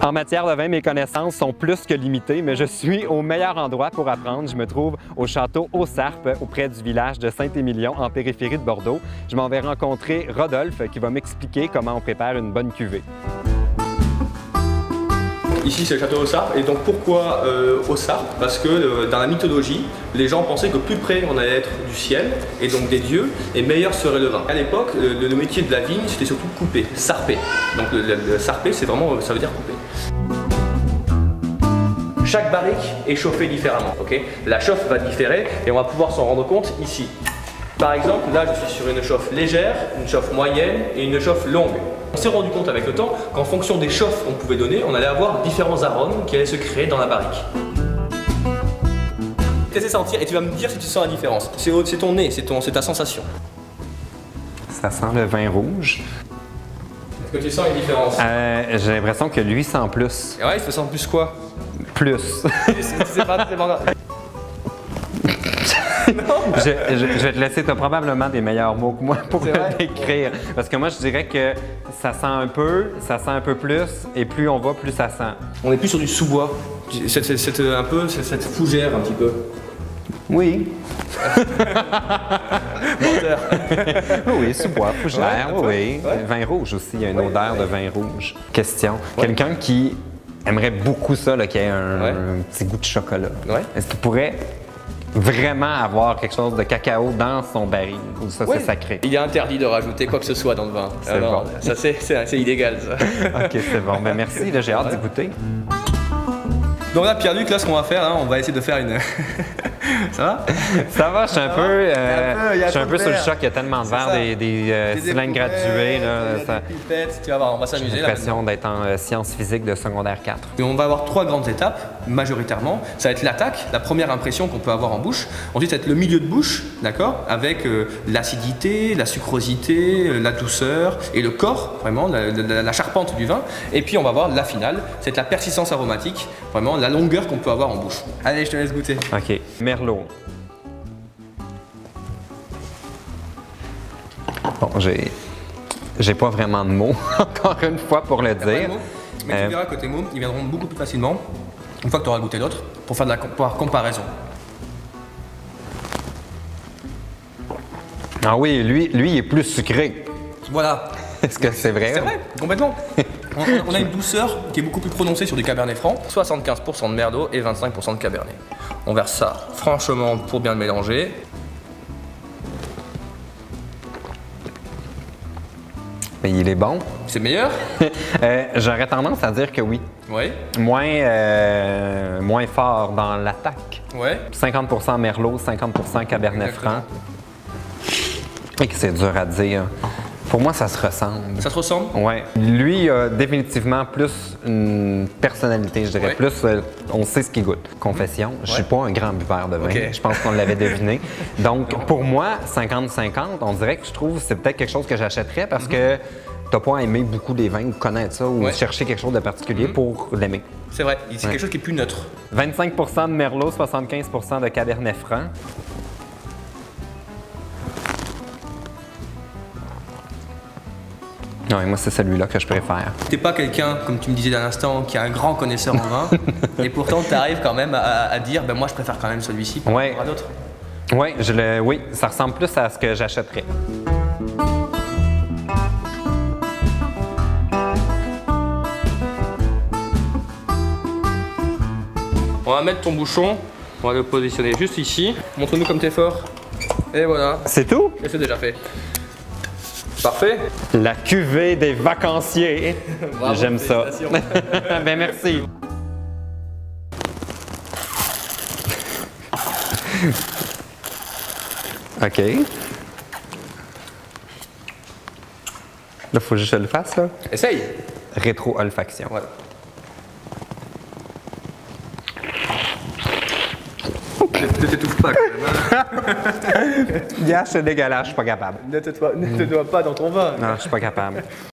En matière de vin, mes connaissances sont plus que limitées, mais je suis au meilleur endroit pour apprendre. Je me trouve au château Aux-Sarpes, auprès du village de Saint-Émilion, en périphérie de Bordeaux. Je m'en vais rencontrer Rodolphe qui va m'expliquer comment on prépare une bonne cuvée. Ici c'est le château Aux-Sarpes, et donc pourquoi Aux-Sarpes? Parce que dans la mythologie, les gens pensaient que plus près on allait être du ciel, et donc des dieux, et meilleur serait le vin. À l'époque, le métier de la vigne c'était surtout couper, sarper. Donc le sarper c'est vraiment, ça veut dire couper. Chaque barrique est chauffée différemment, ok? La chauffe va différer et on va pouvoir s'en rendre compte ici. Par exemple, là je suis sur une chauffe légère, une chauffe moyenne et une chauffe longue. On s'est rendu compte avec le temps qu'en fonction des chauffes qu'on pouvait donner, on allait avoir différents arômes qui allaient se créer dans la barrique. Laissez sentir et tu vas me dire si tu sens la différence. C'est ton nez, c'est ta sensation. Ça sent le vin rouge. Est-ce que tu sens une différence? J'ai l'impression que lui sent plus. Ouais, il se sent plus quoi? Plus. C'est pas grave. Je vais te laisser, tu as probablement des meilleurs mots que moi pour le décrire. Parce que moi, je dirais que ça sent un peu plus, et plus on va, plus ça sent. On est plus sur du sous-bois. Un peu cette fougère un petit peu. Oui. Menteur. Oui, sous-bois, fougère, oui. Ouais. Vin rouge aussi, il y a une odeur de vin rouge. Question. Quelqu'un qui aimerait beaucoup ça, qu'il y ait un petit goût de chocolat. Est-ce qu'il pourrait vraiment avoir quelque chose de cacao dans son baril, ou ça c'est sacré? Il est interdit de rajouter quoi que ce soit dans le vin. Bon. Ça c'est illégal ça. Ok, c'est bon. Ben, merci, là j'ai hâte d'y goûter. Donc là Pierre-Luc, là ce qu'on va faire, on va essayer de faire une... Ça va? Ça va, je suis un peu sur le choc, il y a tellement de verres, des cylindres gradués. Là, des pipettes, tu vas voir, on va s'amuser. J'ai l'impression d'être en sciences physiques de secondaire 4. Et on va avoir 3 grandes étapes, majoritairement. Ça va être l'attaque, la première impression qu'on peut avoir en bouche. Ensuite, ça va être le milieu de bouche, d'accord? Avec l'acidité, la sucrosité, la douceur et le corps, vraiment, la charpente du vin. Et puis, on va voir la finale, c'est la persistance aromatique, vraiment la longueur qu'on peut avoir en bouche. Allez, je te laisse goûter. Ok, Merlot. Bon, j'ai pas vraiment de mots, encore une fois, pour le dire. Mais tu verras que tes mots, ils viendront beaucoup plus facilement une fois que tu auras goûté l'autre, pour faire de la comparaison. Ah oui, lui, il est plus sucré. Voilà. Est-ce que c'est vrai? C'est vrai, complètement. On a une douceur qui est beaucoup plus prononcée sur du Cabernet Franc. 75% de Merlot et 25% de Cabernet. On verse ça franchement pour bien le mélanger. Mais il est bon. C'est meilleur? J'aurais tendance à dire que oui. Oui. Moins fort dans l'attaque. Ouais. 50% Merlot, 50% Cabernet Franc. Et que c'est dur à dire. Pour moi, ça se ressemble. Ça te ressemble? Oui. Lui a définitivement plus une personnalité, je dirais. Plus, on sait ce qu'il goûte. Confession, je suis pas un grand buveur de vin. Je pense qu'on l'avait deviné. Donc, pour moi, 50-50, on dirait que je trouve que c'est peut-être quelque chose que j'achèterais parce que t'as pas aimé beaucoup des vins ou connaître ça ou chercher quelque chose de particulier pour l'aimer. C'est vrai, c'est quelque chose qui est plus neutre. 25% de Merlot, 75% de Cabernet Franc. Non, moi, c'est celui-là que je préfère. T'es pas quelqu'un, comme tu me disais d'un instant, qui est un grand connaisseur en vin, et pourtant tu arrives quand même à dire, ben moi je préfère quand même celui-ci par rapport à d'autres. Oui, ça ressemble plus à ce que j'achèterais. On va mettre ton bouchon, on va le positionner juste ici. Montre-nous comme t'es fort. Et voilà. C'est tout? Et c'est déjà fait. Parfait. La cuvée des vacanciers. J'aime ça. Ben merci. OK. Là, faut juste que je le fasse, là. Essaye. Rétro-olfaction. Voilà. Ne t'étouffe pas quand même. Gars, c'est dégueulasse, je suis pas capable. Ne te dois pas dans ton vin. Non, je suis pas capable.